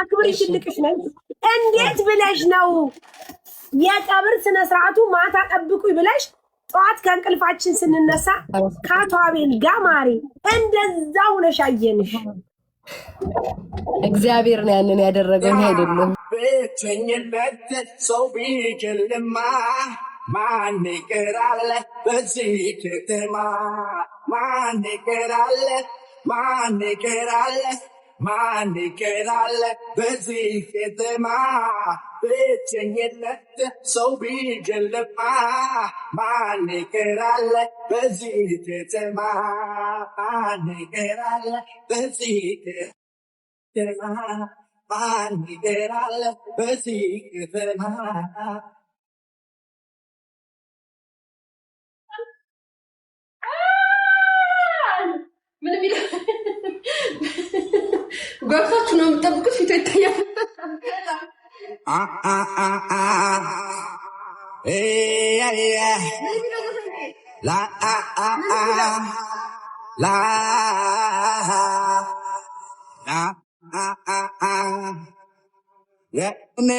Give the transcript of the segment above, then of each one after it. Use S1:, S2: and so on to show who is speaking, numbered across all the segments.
S1: አክብሪ ትልቅሽ ነኝ እንዴት ብለሽ ነው የቀብር ስነ ስርዓቱ ማታ ጠብቁኝ ብለሽ ጠዋት ከእንቅልፋችን ስንነሳ ከአቶ አቤል ጋር ማሪ እንደዛው ነሽ አየንሽ
S2: እግዚአብሔር ነው ያንን ያደረገው አይደለም
S3: ብቸኝነት ሰው ቢገልማ ማን ይቀራል በዚህ ከተማ ማን ይቀራል ማን ይቀራል ማን ይቀራል በዚህ ከተማ ብቸኝነት ሰው ቢገልማ ማን ይቀራል በዚህ ከተማ ማን ይቀራል በዚህ ከተማ ማን ይቀራል በዚህ ከተማ
S4: ምን ቢል ጓሳችሁ ነው የምትጠብቁት ፊቱ ይታያል
S3: ላ የእኔ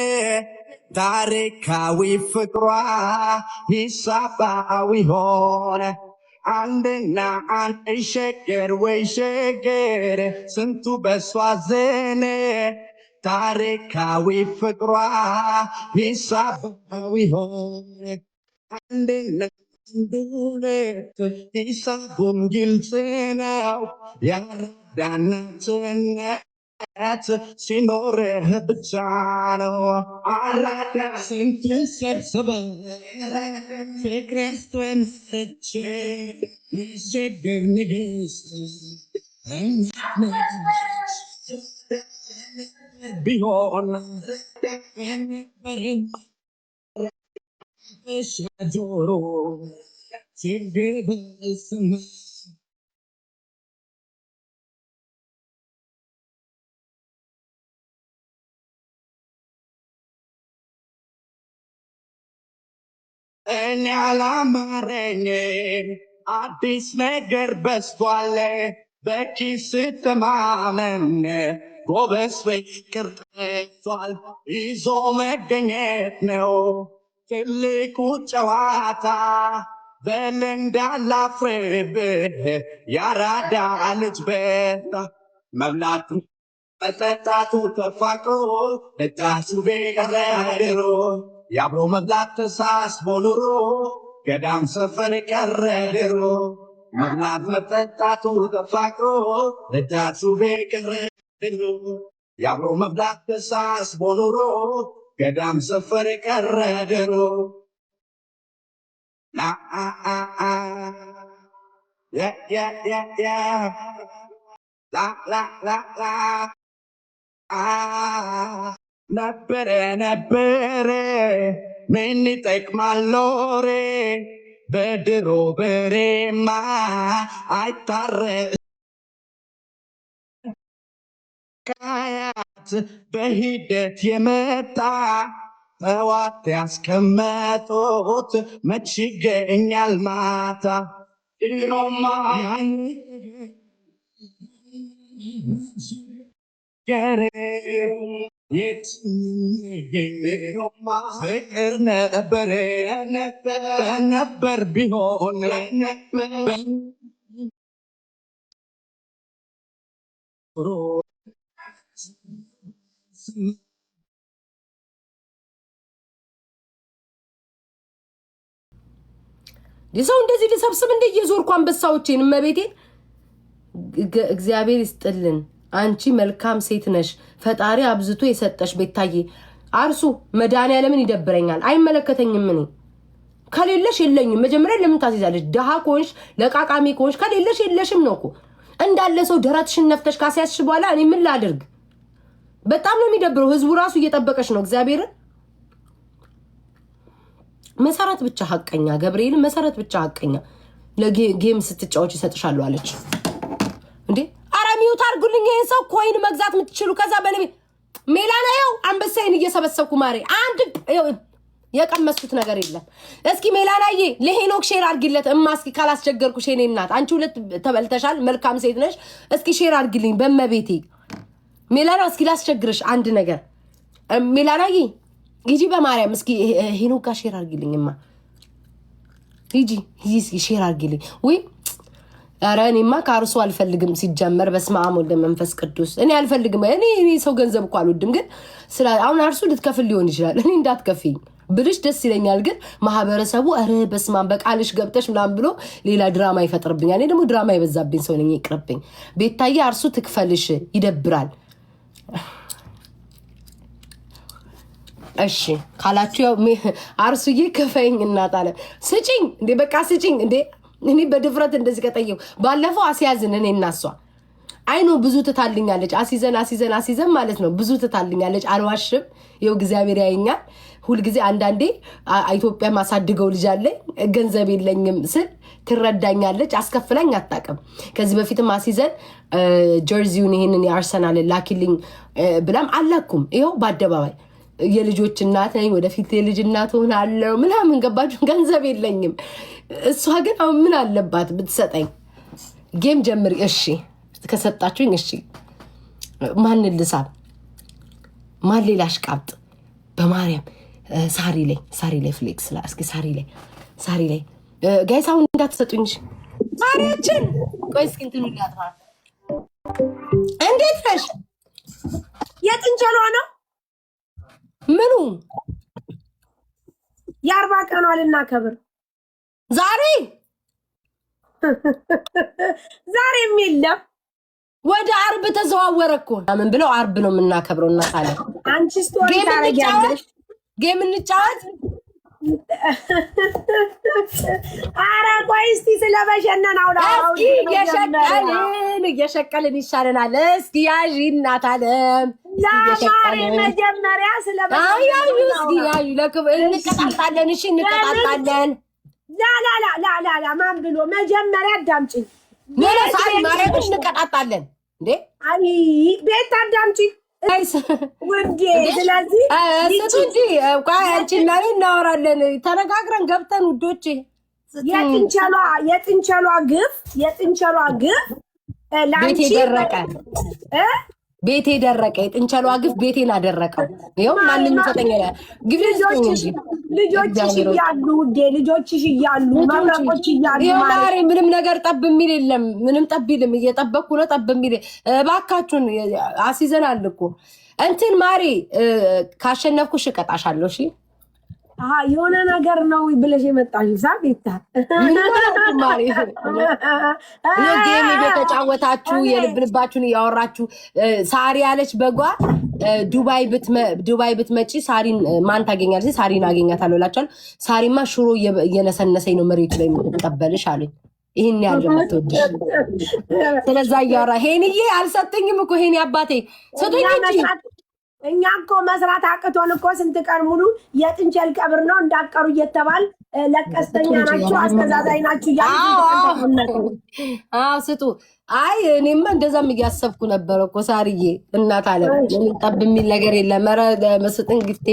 S3: ታሪካዊ ፍቅሯ ሂሳባዊ ሆነ አንድና አንድ ሸገር ወይ ሸገር ስንቱ በሷ ዘነ ታሪካዊ ፍቅሯ ሂሳባዊ ሆነ አንድና አንድ ሁለት ሂሳቡም ግልጽ ነው ያረዳናትነት ሲኖርህ ብቻ ነው አራዳ ስንቱን ሰብስበህ ፍቅርህን ሰጥቼ የሸገር ንግሥት ቢሆን ጆሮ ችግር በስምህ እኔ አላማረኝም አዲስ ነገር በስቷል በኪስ ተማመን ጎበዝ ፍቅር ጠፍቷል ይዞ መገኘት ነው ትልቁ ጨዋታ በል እንዳላፍርብህ ያራዳ ልጅ በታ መብላቱ መጠጣቱ ተፋቅሮ ደጃሱ ቤቀረ ድሮ የአብሮ መብላት ተሳስቦ ኑሮ ገዳም ሰፈር ቀረ ድሮ መብላት መጠጣቱ ተፋቅሮ ደጃቹ ቤቀረ ድሮ የአብሮ መብላት ተሳስቦ ኑሮ ገዳም ሰፈር ቀረ ድሮ ነበረ ነበረ ምን ይጠቅማል ኖሬ በድሮ በሬማ አይታረስ ከአያት በሂደት የመጣ ጠዋት ያስቀመጡት መች ይገኛል ማታ ድሮማ ፍቅር ነበረ ነበር ቢሆን
S2: ሰው እንደዚህ ልሰብስብ እንደ እየዞርኩ አንበሳዎቼን እመቤቴን እግዚአብሔር ይስጥልን አንቺ መልካም ሴት ነሽ ፈጣሪ አብዝቶ የሰጠሽ ቤታዬ አርሱ መድኃኒዓለምን ይደብረኛል አይመለከተኝም ምን ከሌለሽ የለኝም መጀመሪያ ለምን ታስይዛለሽ ደሃ ኮንሽ ለቃቃሚ ኮንሽ ከሌለሽ የለሽም ነው እኮ እንዳለ ሰው ደረትሽን ነፍተሽ ካስያዝሽ በኋላ እኔ ምን ላድርግ በጣም ነው የሚደብረው ህዝቡ ራሱ እየጠበቀሽ ነው እግዚአብሔር መሰረት ብቻ ሐቀኛ ገብርኤል መሰረት ብቻ ሐቀኛ ለጌም ስትጫወች ይሰጥሻሉ አለች እንዴ አራሚው ታርጉልኝ ይሄን ሰው ኮይን መግዛት የምትችሉ ከዛ በለሚ ሜላና ያው አንበሳይን እየሰበሰብኩ ማሬ አንድ የቀመስኩት ነገር የለም እስኪ ሜላናዬ ለሄኖክ ሼር አርግለት እማስኪ ካላስቸገርኩ ሼኔ እናት አንቺ ሁለት ተበልተሻል መልካም ሴት ነሽ እስኪ ሼር አርግልኝ በመቤቴ ሜላና እስኪ ላስቸግርሽ አንድ ነገር ሜላናዬ ሂጂ በማርያም እስኪ ሄኖክ ጋር ሼር አድርጊልኝማ ሂጂ እስኪ ሼር አድርጊልኝ ወይ ኧረ እኔማ ከአርሱ አልፈልግም ሲጀመር በስመ አብ ወወልድ ወመንፈስ ቅዱስ እኔ አልፈልግም እኔ ሰው ገንዘብ እኮ አልወድም ግን አሁን አርሱ ልትከፍል ሊሆን ይችላል እኔ እንዳትከፍኝ ብልሽ ደስ ይለኛል ግን ማህበረሰቡ ኧረ በስመ አብ በቃልሽ ገብተሽ ምናምን ብሎ ሌላ ድራማ ይፈጥርብኛል እኔ ደግሞ ድራማ የበዛብኝ ሰው ነኝ ይቅርብኝ ቤታዬ አርሱ ትክፈልሽ ይደብራል እሺ ካላችሁ ያው አርሱዬ ከፈይኝ እናታለ ስጪኝ እንዴ በቃ ስጪኝ እንዴ እኔ በድፍረት እንደዚህ ከጠየው ባለፈው አስያዝን እኔ እናሷ አይኖ ብዙ ትታልኛለች አሲዘን ማለት ነው ብዙ ትታልኛለች አልዋሽም ይው እግዚአብሔር ያየኛል ሁሉ ጊዜ አንዳንዴ ኢትዮጵያ ማሳድገው ልጅ አለ ገንዘብ የለኝም ስል ትረዳኛለች አስከፍላኝ አጣቀም ከዚህ በፊትም አሲዘን ጀርዚውን ይሄንን የአርሰናል ላኪልኝ ብላም አላኩም ይው በአደባባይ የልጆች እናት ነኝ ወደፊት የልጅ እናት ሆናለሁ ምናምን ገባችሁ ገንዘብ የለኝም እሷ ግን አሁን ምን አለባት ብትሰጠኝ ጌም ጀምሪ እሺ ከሰጣችሁኝ እሺ ማን ልሳብ ማን ሌላሽ ቃብጥ በማርያም ሳሪ ላይ ፍሌክስ ላ እስኪ ሳሪ ላይ ጋይስ አሁን እንዳትሰጡኝ ሳሪያችን ቆይ እስኪ እንትኑ ሊያጥፋ እንዴት ነሽ
S1: የጥንቸሏ ነው
S2: ምኑ
S1: የ40 ቀኗ ልናከብር ዛሬም የለም
S2: ወደ አርብ ተዘዋወረ እኮ ምን ብለው አርብ ነው የምናከብረው እናታለ
S1: አንቺ ስቶሪ ታረጋለሽ
S2: ጌም እንጫወት
S1: አረ ቆይ እስቲ ስለበሸነን አውላ
S2: እየሸቀልን ይሻለናል እስኪ ያዥ እናታለ
S1: ዛሬ መጀመሪያ
S2: ስለበሸነን እንቀጣጣለን እሺ እንቀጣጣለን
S1: ላ ማን ብሎ መጀመሪያ አዳምጪኝ
S2: ሳሪ ማርያምን እንቀጣጣለን እንዴ
S1: አይ ቤት አዳምጪኝ ውዴ ስለዚህ
S2: ስጡ እንጂ አንቺና እኔ እናወራለን ተነጋግረን ገብተን ውዶቼ
S1: የጥንቸሏ ግፍ
S2: ቤቴ ደረቀ ቤቴ ደረቀ የጥንቸሏ ግፍ ቤቴን አደረቀው ይኸው ማንም ይሰጠኛል ግፍ
S1: ልጆችሽ እያሉ ውዴ ልጆችሽ እያሉ መብረቆች እያሉ
S2: ማሪ ምንም ነገር ጠብ የሚል የለም ምንም ጠብ ይልም እየጠበቅኩ ነው ጠብ የሚል እባካችሁን አሲዘናል እኮ እንትን ማሪ ካሸነፍኩሽ እቀጣሻለሁ እሺ
S1: የሆነ ነገር ነው ብለሽ የመጣሽ ሳቢታ
S2: ማሪ ጌም እየተጫወታችሁ የልብ ልባችሁን እያወራችሁ ሳሪ ያለች በጓ ዱባይ ብትመጪ ሳሪን ማን ታገኛለሽ ሳሪን አገኛታለሁ እላችኋለሁ ሳሪማ ሽሮ እየነሰነሰኝ ነው መሬቱ ላይ የምትቀበልሽ አለኝ ይሄን ያለ መጥቶልሽ ስለዛ እያወራ ሄንዬ አልሰጠኝም እኮ ሄኒ አባቴ ሰጡኝ እንጂ
S1: እኛ እኮ መስራት አቅቶን እኮ ስንት ቀን ሙሉ የጥንቸል ቀብር ነው እንዳቀሩ እየተባል ለቀስተኛ ናችሁ አስተዛዛኝ ናችሁ
S2: ስጡ አይ እኔማ እንደዛም እያሰብኩ ነበር እኮ ሳርዬ እናት አለ ጠብ የሚል ነገር የለም ኧረ መስጥን ግፍቴ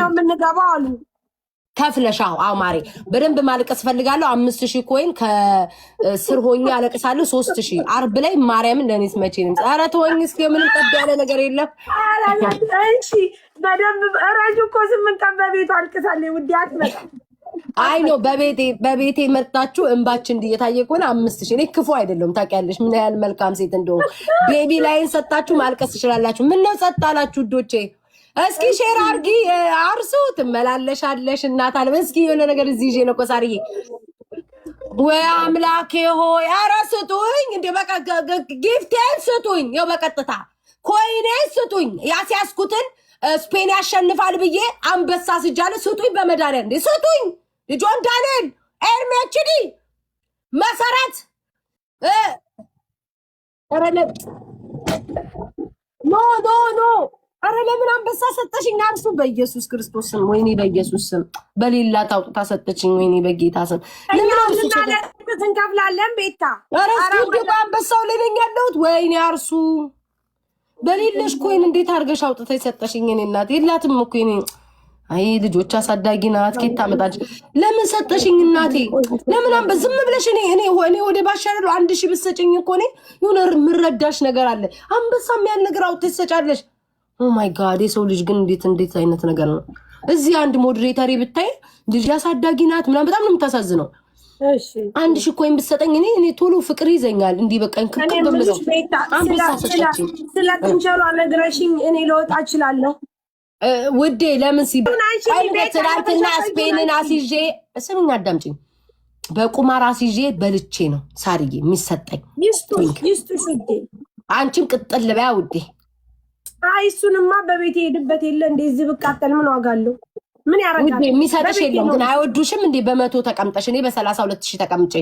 S1: ነው የምንገባው አሉ
S2: ከፍለሻው አው ማሪ በደንብ ማልቀስ ፈልጋለሁ 5000 ኮይን ከስር ሆኜ አለቅሳለሁ 3000 አርብ ላይ ማርያምን ለኔስ መቼ ነው ኧረ ተወኝ እስኪ ምንም ጠብ ያለ ነገር የለም
S1: እሺ በደንብ እራጁ እኮ 8 ቀን በቤቱ አልቅሳለሁ ውዲያት መጣ
S2: አይ ነው በቤቴ መጣችሁ እንባችን እንዲየታየ ከሆነ 5000 እኔ ክፉ አይደለም ታውቂያለሽ ምን ያህል መልካም ሴት እንደሆነ ቤቢ ላይን ሰጣችሁ ማልቀስ ትችላላችሁ ምን ነው ሰጣላችሁ ዶቼ እስኪ ሼር አርጊ አርሱ ትመላለሻለሽ እናት አለ እስኪ የሆነ ነገር እዚህ ይዤ ነው ቆሳሪዬ ወይ አምላኬ ሆይ ኧረ ስጡኝ እንደ በቃ ጊፍቴን ስጡኝ ያው በቀጥታ ኮይኔን ስጡኝ ያስያዝኩትን ስፔን ያሸንፋል ብዬ አንበሳ ስጃለ ስጡኝ በመዳሊያ እንደ ስጡኝ ጆን ዳንኤል ኤርሜችዲ መሰረት ኧረ ኖ አረ ለምን አንበሳ ሰጠሽኝ አንሱ በኢየሱስ ክርስቶስ ስም ወይኔ በኢየሱስ ስም በሌላ ታውጣ ሰጠችኝ ወይኔ በጌታ ስም ለምን አንሱ
S1: እንከፍላለን ቤታ
S2: አረ እስኪ አንበሳው ላይ ነኝ ያለሁት ወይኔ አርሱ በሌለሽ ኮይን እንዴት አድርገሽ አውጥተሽ ሰጠሽኝ እኔ እናት የላትም እኮ እኔ አይ ልጆች አሳዳጊ ናት ከታ መጣች ለምን ሰጠሽኝ እናቴ ለምን አንበ ዝም ብለሽ እኔ ወደ ባሻለው 1000 ብትሰጪኝ እኮ እኔ የሆነ ምረዳሽ ነገር አለ አንበሳም ያን ነገር አውጥተሽ ትሰጫለሽ ኦ ማይ ጋድ የሰው ልጅ ግን እንዴት አይነት ነገር ነው እዚህ አንድ ሞዴሬተር ብታይ ልጅ አሳዳጊ ናት ምናምን በጣም ነው የምታሳዝነው እሺ 1000 ኮይን ብትሰጠኝ እኔ ቶሎ ፍቅር ይዘኛል እንዲ በቃኝ ክክብ ብለው አንበሳ ሰጠችኝ
S1: ስለጥንቸሏ ነግረሽኝ እኔ ልወጣ እችላለሁ
S2: ውዴ ለምን ሲባል ትናንትና ስፔንን አስይዤ ስምኝ አዳምጪኝ በቁማር አስይዤ በልቼ ነው ሳርዬ የሚሰጠኝ
S1: ይስጡሽ ውዴ
S2: አንቺም ቅጥል በያ ውዴ
S1: አይ እሱንማ በቤቴ ሄድበት የለ እንደዚህ ብቃጠል ምን ዋጋ አለው ምን ያረጋል
S2: ውዴ የሚሰጥሽ የለም ግን አይወዱሽም እንዴ በ100 ተቀምጠሽ እኔ በ32000 ተቀምጬ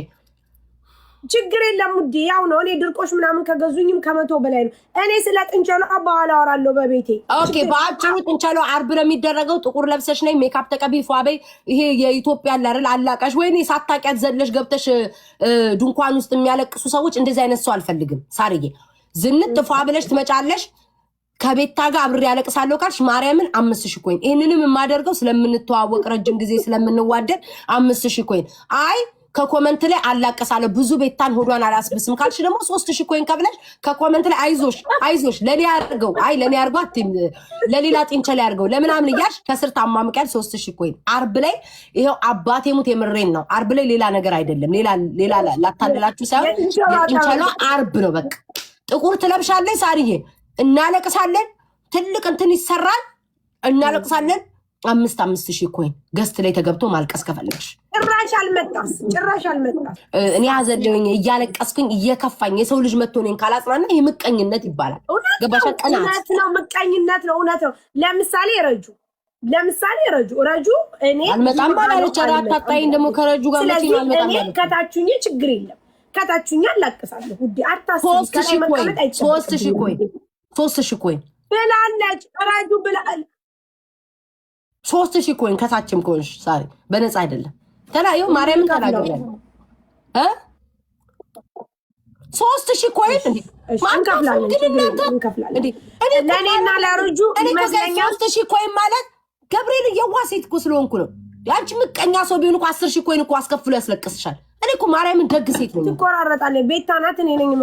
S1: ችግር የለም ውዴ ያው ነው እኔ ድርቆሽ ምናምን ከገዙኝም ከ100 በላይ ነው እኔ ስለ ጥንቸሏ በኋላ አወራለሁ በቤቴ
S2: ኦኬ በአጭሩ ጥንቸሏ አርብ ለሚደረገው ጥቁር ለብሰሽ ነይ ሜካፕ ተቀቢ ፏበይ ይሄ የኢትዮጵያ አይደል አላቃሽ ወይኔ ሳታቂያት ዘለሽ ገብተሽ ድንኳን ውስጥ የሚያለቅሱ ሰዎች እንደዚህ አይነት ሰው አልፈልግም ሳርዬ ዝንጥ ፏብለሽ ትመጫለሽ ከቤታ ጋር አብሬ ያለቅሳለሁ ካልሽ ማርያምን 5000 ኮይን ይሄንንም የማደርገው ስለምንተዋወቅ ረጅም ጊዜ ስለምንዋደድ 5000 ኮይን አይ ከኮመንት ላይ አላቀሳለሁ ብዙ ቤታን ሆዷን አላስብስም ካልሽ ደግሞ 3000 ኮይን ከብለሽ ከኮመንት ላይ አይዞሽ ለኔ ያርገው አይ ለኔ ያርገው ለሌላ ጥንቸል ያርገው ለምናምን ይያሽ ከስር ታማምቀል 3000 ኮይን አርብ ላይ ይሄው አባቴ ሙት የምሬን ነው አርብ ላይ ሌላ ነገር አይደለም ሌላ ላታደላችሁ ሳይሆን የጥንቸሏ አርብ ነው በቃ ጥቁር ትለብሻለሽ ሳርዬ እናለቅሳለን ትልቅ እንትን ይሰራል እናለቅሳለን 5000 ኮይን ገስት ላይ ተገብቶ ማልቀስ ከፈለግሽ
S1: ጭራሽ አልመጣም
S2: እኔ አዘለኝ እያለቀስኩኝ እየከፋኝ የሰው ልጅ መጥቶ እኔን ካላጽናና ይሄ ምቀኝነት ይባላል ገባሽ ቀናት
S1: ነው ምቀኝነት ነው እውነት ነው ለምሳሌ ረጁ እኔ
S2: አልመጣም ባላለች አታጣይኝ ደግሞ ከረጁ ጋር መቼ ነው አልመጣም
S1: እኔ ከታችሁኝ ችግር የለም ከታችሁኝ አላቅሳለሁ ውዴ አታስቢ
S2: 3000 ኮይን
S1: ብላለች ረጁ ብላል
S2: 3000 ኮይን ከታችም ኮይን ሳሪ በነፃ አይደለም ተላዩ ማርያምን ተናገረኝ 3000 ኮይን እንዴ
S1: እንከፍላለን ለኔና ለሩጁ
S2: ይመስለኛል 3000 ኮይን ማለት ገብርኤል የዋሴት እኮ ስለሆንኩ ነው ያንቺ ምቀኛ ሰው ቢሆን እኮ 10000 ኮይን እኮ አስከፍሎ ያስለቅስሻል እኔ እኮ ማርያምን ደግ ሴት ነው
S1: ትቆራረጣለህ ቤታ ናት እኔ ነኝ